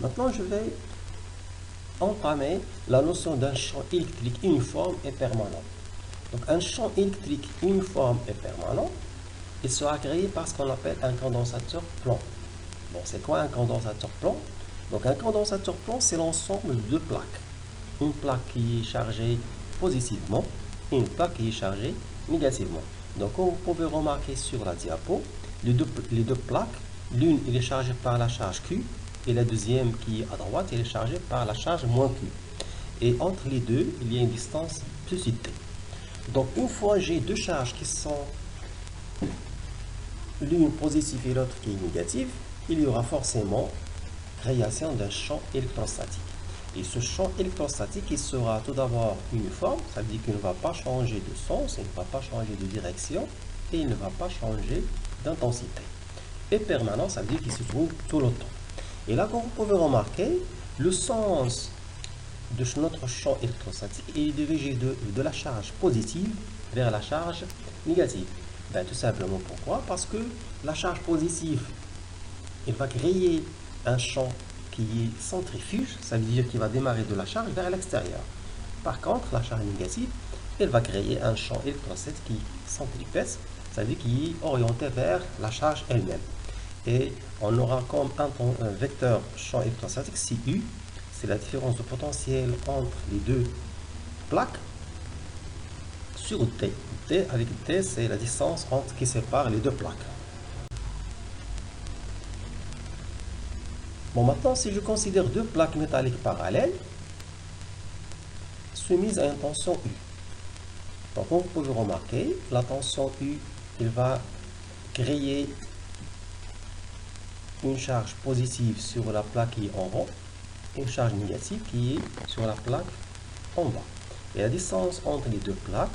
Maintenant, je vais entamer la notion d'un champ électrique uniforme et permanent. Donc, un champ électrique uniforme et permanent, il sera créé par ce qu'on appelle un condensateur plan. Bon, c'est quoi un condensateur plan? Donc, un condensateur plan, c'est l'ensemble de deux plaques. Une plaque qui est chargée positivement et une plaque qui est chargée négativement. Donc, comme vous pouvez remarquer sur la diapo, les deux plaques, l'une est chargée par la charge Q et la deuxième qui est à droite, elle est chargée par la charge moins Q. Et entre les deux, il y a une distance plus T. Donc, une fois j'ai deux charges qui sont l'une positive et l'autre qui est négative, il y aura forcément création d'un champ électrostatique. Et ce champ électrostatique, il sera tout d'abord uniforme, ça veut dire qu'il ne va pas changer de sens, il ne va pas changer de direction et il ne va pas changer d'intensité. Et permanent, ça veut dire qu'il se trouve tout le temps. Et là, comme vous pouvez remarquer, le sens de notre champ électrostatique est dirigé de la charge positive vers la charge négative. Ben, tout simplement pourquoi? Parce que la charge positive, elle va créer un champ qui est centrifuge, ça veut dire qu'il va démarrer de la charge vers l'extérieur. Par contre, la charge négative, elle va créer un champ électrostatique qui est centripète, ça veut dire qu'il est orienté vers la charge elle-même. Et on aura comme un vecteur champ électrostatique CU, c'est la différence de potentiel entre les deux plaques sur T. T avec T, c'est la distance qui sépare les deux plaques. Bon, maintenant, si je considère deux plaques métalliques parallèles soumises à une tension U. Donc, comme vous pouvez remarquer, la tension U, elle va créer une charge positive sur la plaque qui est en haut et une charge négative qui est sur la plaque en bas. Et la distance entre les deux plaques,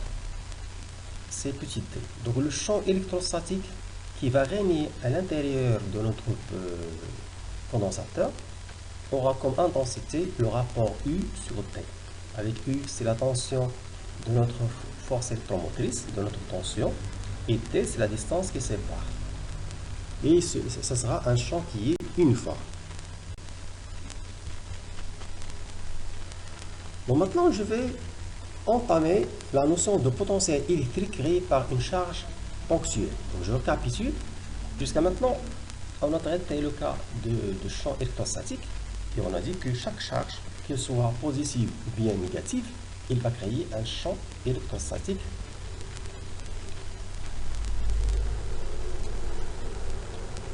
c'est petit t. Donc, le champ électrostatique qui va régner à l'intérieur de notre condensateur aura comme intensité le rapport U sur T. Avec U, c'est la tension de notre force électromotrice, de notre tension, et T, c'est la distance qui sépare. Et ce sera un champ qui est uniforme. Bon, maintenant, je vais entamer la notion de potentiel électrique créé par une charge ponctuelle. Donc, je récapitule. Jusqu'à maintenant, on a traité le cas de champ électrostatique et on a dit que chaque charge, qu'elle soit positive ou bien négative, il va créer un champ électrostatique.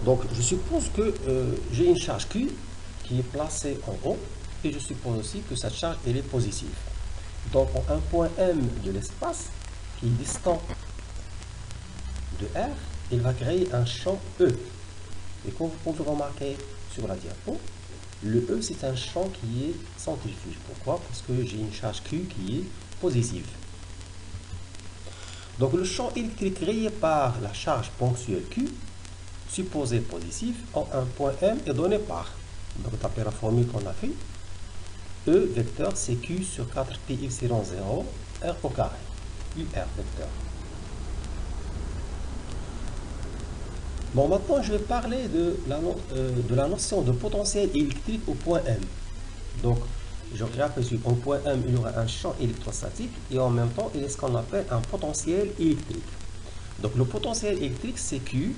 Donc, je suppose que j'ai une charge Q qui est placée en haut et je suppose aussi que cette charge elle est positive. Donc, un point M de l'espace qui est distant de R, il va créer un champ E. Et comme vous pouvez remarquer sur la diapo, le E c'est un champ qui est centrifuge. Pourquoi? Parce que j'ai une charge Q qui est positive. Donc le champ électrique créé par la charge ponctuelle Q, supposée positive, en un point M est donné par, donc d'après la formule qu'on a fait, E vecteur c'est Q sur 4 pi epsilon 0 R au carré, UR vecteur. Bon, maintenant, je vais parler de la notion de potentiel électrique au point M. Donc, je récapitule, au point M, il y aura un champ électrostatique et en même temps, il y a ce qu'on appelle un potentiel électrique. Donc, le potentiel électrique, c'est Q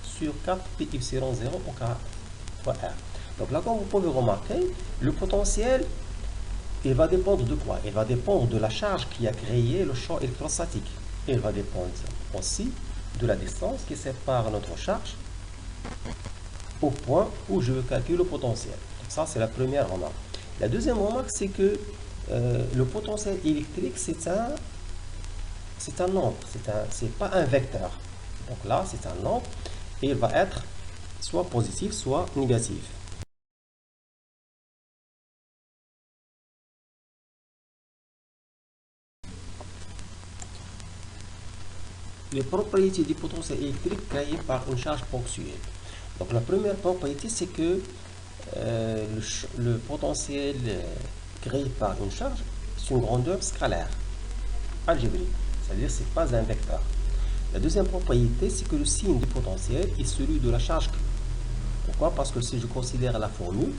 sur 4 pi epsilon 0 au carré fois R. Donc là, comme vous pouvez remarquer, le potentiel, il va dépendre de quoi? Il va dépendre de la charge qui a créé le champ électrostatique. Il va dépendre aussi de la distance qui sépare notre charge au point où je calcule le potentiel. Donc ça, c'est la première remarque. La deuxième remarque, c'est que le potentiel électrique, c'est un nombre, c'est pas un vecteur. Donc là, c'est un nombre et il va être soit positif, soit négatif. Les propriétés du potentiel électrique créées par une charge ponctuelle. Donc la première propriété, c'est que le potentiel créé par une charge, c'est une grandeur scalaire, algébrique, c'est-à-dire que ce n'est pas un vecteur. La deuxième propriété, c'est que le signe du potentiel est celui de la charge Q. Pourquoi? Parce que si je considère la formule,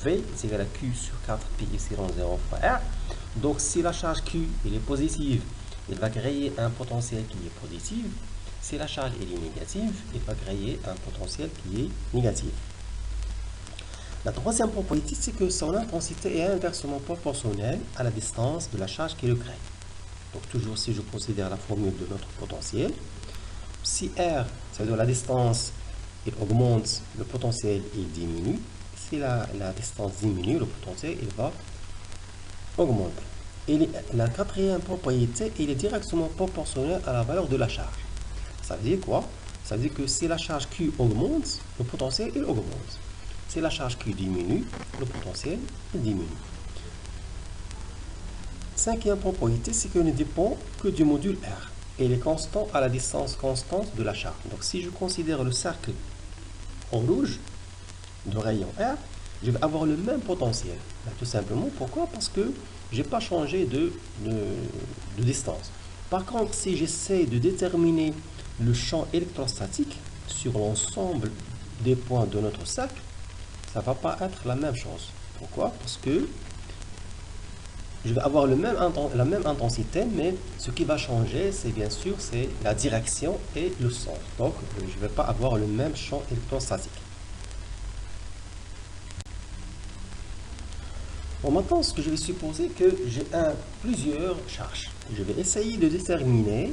V c'est égal à Q sur 4 pi epsilon 0 fois R. Donc si la charge Q elle est positive, il va créer un potentiel qui est positif. Si la charge elle est négative, il va créer un potentiel qui est négatif. La troisième propriété, c'est que son intensité est inversement proportionnelle à la distance de la charge qui le crée. Donc toujours si je considère la formule de notre potentiel, si R, c'est-à-dire la distance, il augmente, le potentiel il diminue. Si la distance diminue, le potentiel il va augmenter. Et la quatrième propriété, il est directement proportionnel à la valeur de la charge. Ça veut dire quoi? Ça veut dire que si la charge Q augmente, le potentiel il augmente. Si la charge Q diminue, le potentiel il diminue. Cinquième propriété, c'est qu'il ne dépend que du module R. Et il est constant à la distance constante de la charge. Donc si je considère le cercle en rouge de rayon R, je vais avoir le même potentiel. Tout simplement, pourquoi? Parce que je n'ai pas changé de distance. Par contre, si j'essaie de déterminer le champ électrostatique sur l'ensemble des points de notre cercle, ça ne va pas être la même chose. Pourquoi? Parce que je vais avoir la même intensité, mais ce qui va changer, c'est bien sûr, c'est la direction et le sens. Donc, je ne vais pas avoir le même champ électrostatique. Bon, maintenant, ce que je vais supposer que j'ai plusieurs charges. Je vais essayer de déterminer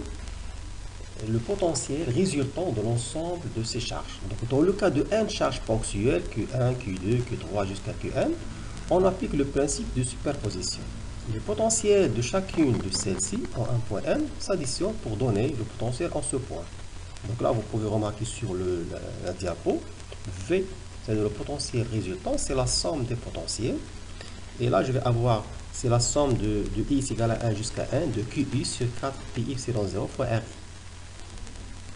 le potentiel résultant de l'ensemble de ces charges. Donc, dans le cas de n charges ponctuelles, Q1, Q2, Q3 jusqu'à Qn, on applique le principe de superposition. Le potentiel de chacune de celles-ci en un point n s'additionne pour donner le potentiel en ce point. Donc là, vous pouvez remarquer sur la diapo, V, c'est-à-dire le potentiel résultant, c'est la somme des potentiels. Et là, je vais avoir, c'est la somme de I est égal à 1 jusqu'à 1 de QI sur 4 pi epsilon 0 fois RI.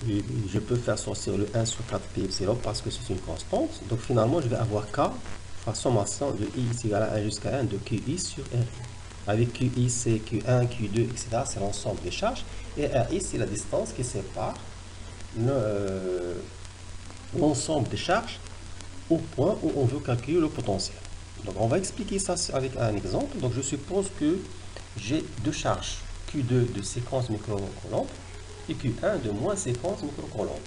Et je peux faire sortir le 1 sur 4 pi epsilon parce que c'est une constante. Donc finalement, je vais avoir K fois sommation de I est égal à 1 jusqu'à 1 de QI sur RI. Avec QI, c'est Q1, Q2, etc. C'est l'ensemble des charges. Et RI, c'est la distance qui sépare l'ensemble des charges au point où on veut calculer le potentiel. Donc, on va expliquer ça avec un exemple. Donc, je suppose que j'ai deux charges, Q2 de 50 microcoulombs et Q1 de moins 50 microcoulombs.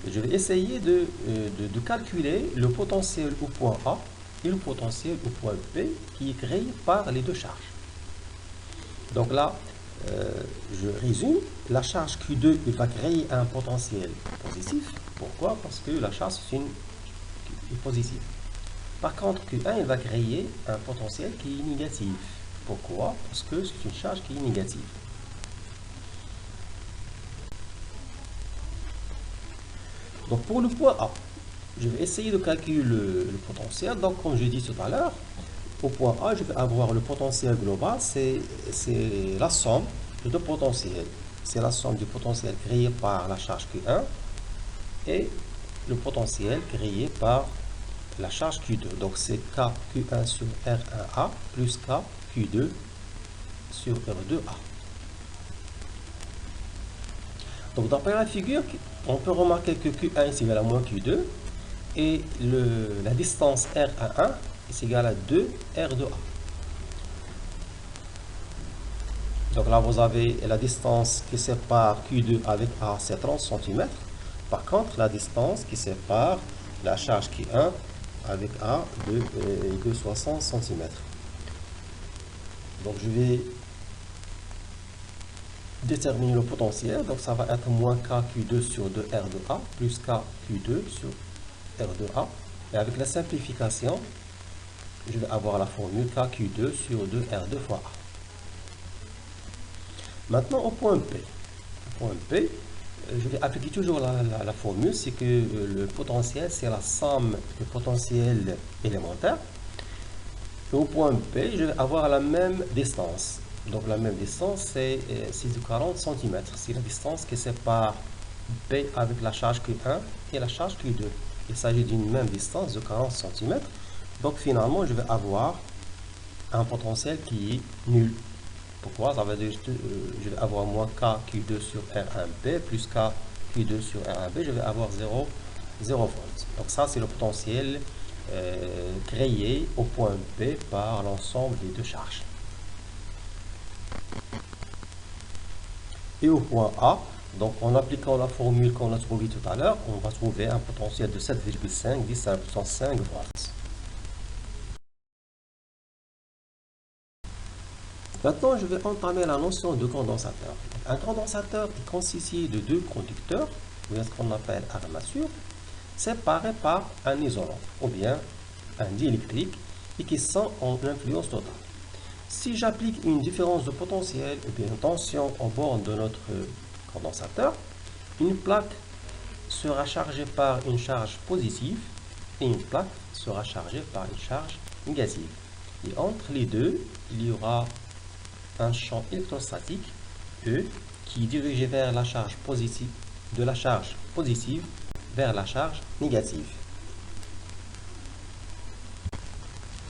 Je vais essayer de calculer le potentiel au point A et le potentiel au point B qui est créé par les deux charges. Donc là, je résume, la charge Q2 il va créer un potentiel positif. Pourquoi? Parce que la charge est positive. Par contre, Q1 il va créer un potentiel qui est négatif. Pourquoi? Parce que c'est une charge qui est négative. Donc pour le point A, je vais essayer de calculer le potentiel. Donc comme je dis tout à l'heure, au point A, je vais avoir le potentiel global, c'est la somme de deux potentiels. C'est la somme du potentiel créé par la charge Q1 et le potentiel créé par la charge Q2. Donc c'est KQ1 sur R1A plus KQ2 sur R2A. Donc d'après la figure, on peut remarquer que Q1 est égal à moins Q2 et la distance R1A est égale à 2 R2A. Donc là, vous avez la distance qui sépare Q2 avec A, c'est 30 cm. Par contre, la distance qui sépare la charge Q1 avec A de 60 cm. Donc je vais déterminer le potentiel. Donc ça va être moins KQ2 sur 2 R2A plus KQ2 sur R2A. Et avec la simplification, je vais avoir la formule KQ2 sur 2 R2 fois A. Maintenant au point P. Au point P, je vais appliquer toujours la formule, c'est que le potentiel, c'est la somme des potentiels élémentaires. Et au point P, je vais avoir la même distance. Donc la même distance, c'est de 40 cm. C'est la distance qui sépare P avec la charge Q1 et la charge Q2. Il s'agit d'une même distance de 40 cm. Donc finalement, je vais avoir un potentiel qui est nul. Pourquoi? Ça veut dire que je vais avoir moins KQ2 sur R1B plus KQ2 sur R1B. Je vais avoir 0 volts. Donc ça, c'est le potentiel créé au point B par l'ensemble des deux charges. Et au point A, donc en appliquant la formule qu'on a trouvée tout à l'heure, on va trouver un potentiel de 7,5 10 à la puissance 5 volts. Maintenant, je vais entamer la notion de condensateur. Un condensateur est constitué de deux conducteurs, ou bien ce qu'on appelle armature, séparés par un isolant, ou bien un diélectrique, et qui sont en influence totale. Si j'applique une différence de potentiel, ou bien une tension au bord de notre condensateur, une plaque sera chargée par une charge positive, et une plaque sera chargée par une charge négative. Et entre les deux, il y aura un champ électrostatique E qui est dirigé vers la charge positive, de la charge positive vers la charge négative.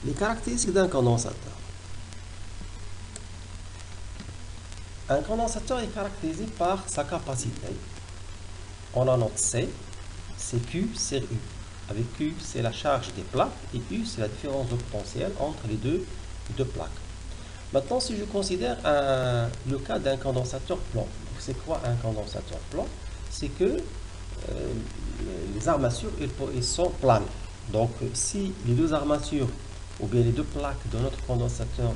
Les caractéristiques d'un condensateur. Un condensateur est caractérisé par sa capacité. On a notre C, c'est Q, c'est U. Avec Q, c'est la charge des plaques et U, c'est la différence de potentiel entre les deux plaques. Maintenant, si je considère le cas d'un condensateur plan, c'est quoi un condensateur plan? C'est que les armatures ils sont planes. Donc, si les deux armatures ou bien les deux plaques de notre condensateur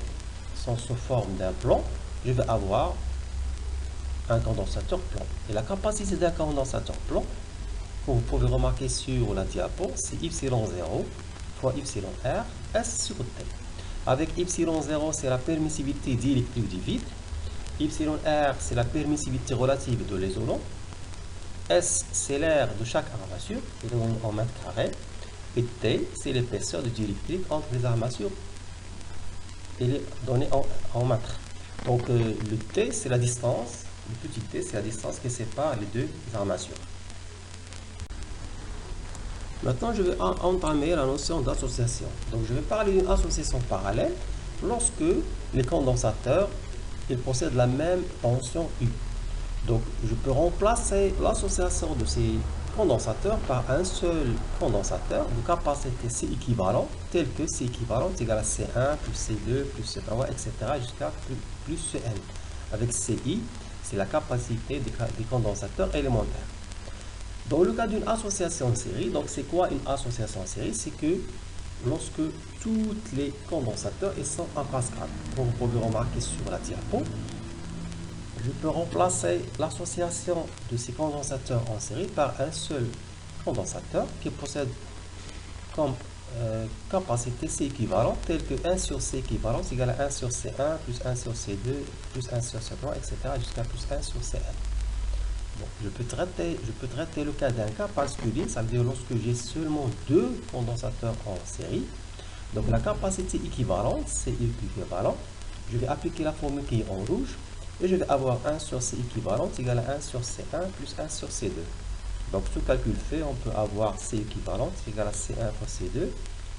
sont sous forme d'un plan, je vais avoir un condensateur plan. Et la capacité d'un condensateur plan, que vous pouvez remarquer sur la diapo, c'est Y0 fois YR S sur T. Avec Y0, c'est la permissivité diélectrique du vide. YR, c'est la permissivité relative de l'isolant. S, c'est l'air de chaque armature, en mètres carrés. Et T, c'est l'épaisseur du diélectrique entre les armatures. Il est donné en mètres. Donc, le T, c'est la distance. Le petit t, c'est la distance qui sépare les deux armatures. Maintenant, je vais entamer la notion d'association. Donc, je vais parler d'une association parallèle lorsque les condensateurs ils possèdent la même tension U. Donc, je peux remplacer l'association de ces condensateurs par un seul condensateur de capacité C équivalent, tel que C équivalent est égal à C1 plus C2 plus C3, etc. jusqu'à plus Cn. Avec Ci, c'est la capacité des condensateurs élémentaires. Dans le cas d'une association en série, donc c'est quoi une association en série? C'est que lorsque tous les condensateurs ils sont en cascade, comme vous pouvez remarquer sur la diapo, je peux remplacer l'association de ces condensateurs en série par un seul condensateur qui possède comme capacité C équivalente, telle que 1 sur C équivalent est égal à 1 sur C1 plus 1 sur C2 plus 1 sur C3, etc. jusqu'à plus 1 sur Cn. Bon, je peux traiter le cas d'un cas particulier, ça veut dire lorsque j'ai seulement deux condensateurs en série. Donc la capacité équivalente, c'est équivalent. Je vais appliquer la formule qui est en rouge et je vais avoir 1 sur C équivalent égal à 1 sur C1 plus 1 sur C2. Donc tout calcul fait, on peut avoir C équivalent égal à C1 fois C2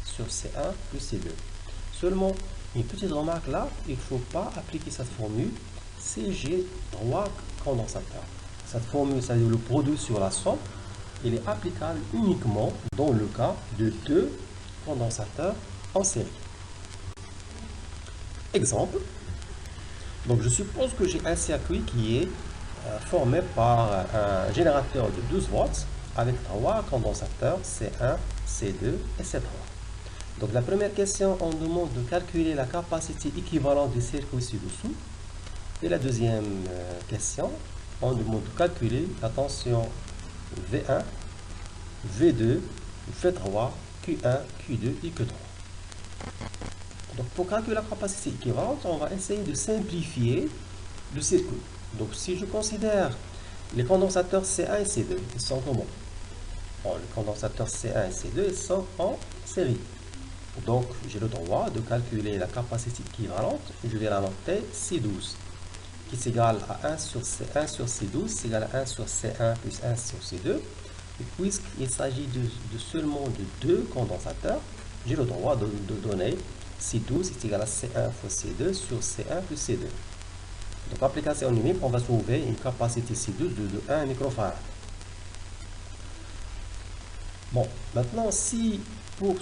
sur C1 plus C2. Seulement, une petite remarque là, il ne faut pas appliquer cette formule si j'ai 3 condensateurs. Cette formule, c'est-à-dire le produit sur la somme, il est applicable uniquement dans le cas de deux condensateurs en série. Exemple, donc je suppose que j'ai un circuit qui est formé par un générateur de 12 volts avec 3 condensateurs C1, C2 et C3. Donc la première question, on demande de calculer la capacité équivalente du circuit ci-dessous. Et la deuxième question, on demande de calculer la tension V1, V2, V3, Q1, Q2 et Q3. Donc pour calculer la capacité équivalente, on va essayer de simplifier le circuit. Donc si je considère les condensateurs C1 et C2, ils sont comment? Bon, les condensateurs C1 et C2 ils sont en série. Donc j'ai le droit de calculer la capacité équivalente. Je vais la noter C12. Qui est égal à 1 sur C12, c'est égal à 1 sur C1 plus 1 sur C2. Et puisqu'il s'agit seulement de deux condensateurs, j'ai le droit de donner C12 est égal à C1 fois C2 sur C1 plus C2. Donc, application numérique, on va trouver une capacité C12 de 1 microfarad. Bon, maintenant, si pour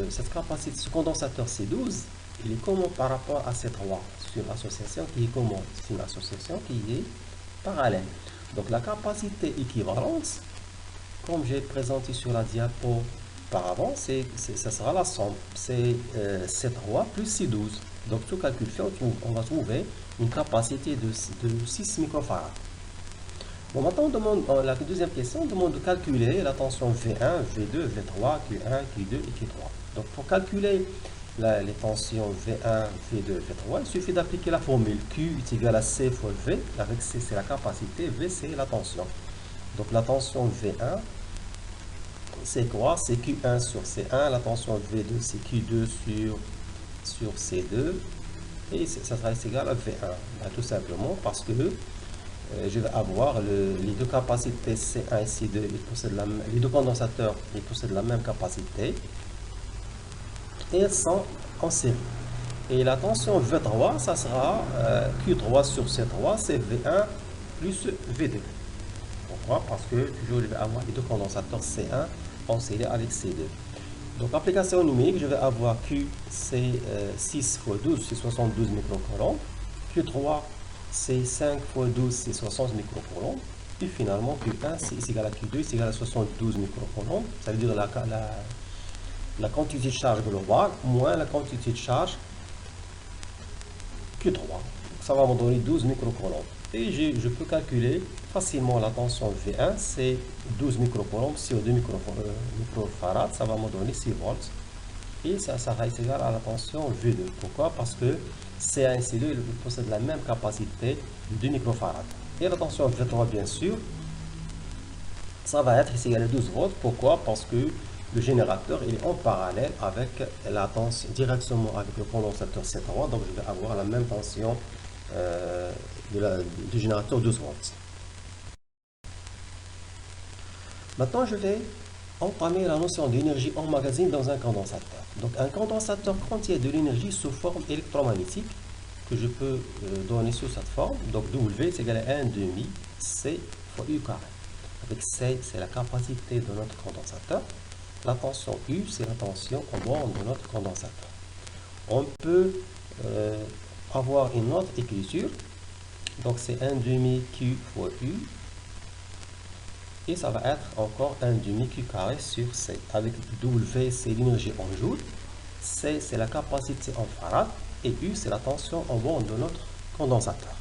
cette capacité, ce condensateur C12, il est comment par rapport à C3? C'est une association qui est comment? C'est une association qui est parallèle. Donc la capacité équivalente, comme j'ai présenté sur la diapo auparavant, ça sera la somme. C'est C3 plus C12. Donc tout calcul fait, on va trouver une capacité de 6 microfarads. Bon, maintenant, la deuxième question demande de calculer la tension V1, V2, V3, Q1, Q2 et Q3. Donc, pour calculer les tensions V1, V2, V3, il suffit d'appliquer la formule Q est égal à C fois V. Avec C, c'est la capacité, V, c'est la tension. Donc, la tension V1, c'est quoi? C'est Q1 sur C1. La tension V2, c'est Q2 sur C2. Et ça sera égal à V1. Ben, tout simplement parce que je vais avoir les deux capacités C1 et C2, les deux condensateurs, ils possèdent la même capacité et elles sont en série. Et la tension V3, ça sera Q3 sur C3, c'est V1 plus V2. Pourquoi? Parce que toujours je vais avoir les deux condensateurs C1 en série avec C2. Donc application numérique, je vais avoir Q, c'est 6 fois 12, c'est 72 microcoulombs. Q3, c'est 5 fois 12, c'est 60 microcoulombs. Et finalement, Q1, c'est égal à Q2, c'est égal à 72 microcoulombs. Ça veut dire la quantité de charge globale moins la quantité de charge Q3. Ça va me donner 12 microcoulombs. Et je peux calculer facilement la tension V1, c'est 12 microcoulombs sur 2 microfarads, ça va me donner 6 volts. Et ça va être égal à la tension V2. Pourquoi? Parce que C1 et C2 ils possèdent la même capacité de 2 microfarads. Et la tension V3, bien sûr, ça va être égal à 12 volts. Pourquoi? Parce que le générateur il est en parallèle avec la tension, directement avec le condensateur C3. Donc je vais avoir la même tension du générateur 12 volts. Maintenant, je vais entamer la notion d'énergie emmagasinée dans un condensateur. Donc, un condensateur contient de l'énergie sous forme électromagnétique que je peux donner sous cette forme. Donc, W, c'est égal à 1 demi C fois U carré. Avec C, c'est la capacité de notre condensateur. La tension U, c'est la tension en borne de notre condensateur. On peut avoir une autre écriture. Donc, c'est 1 demi Q fois U. Et ça va être encore 1 demi Q carré sur C. Avec W, c'est l'énergie en joule. C, c'est la capacité en farad. Et U, c'est la tension en borne de notre condensateur.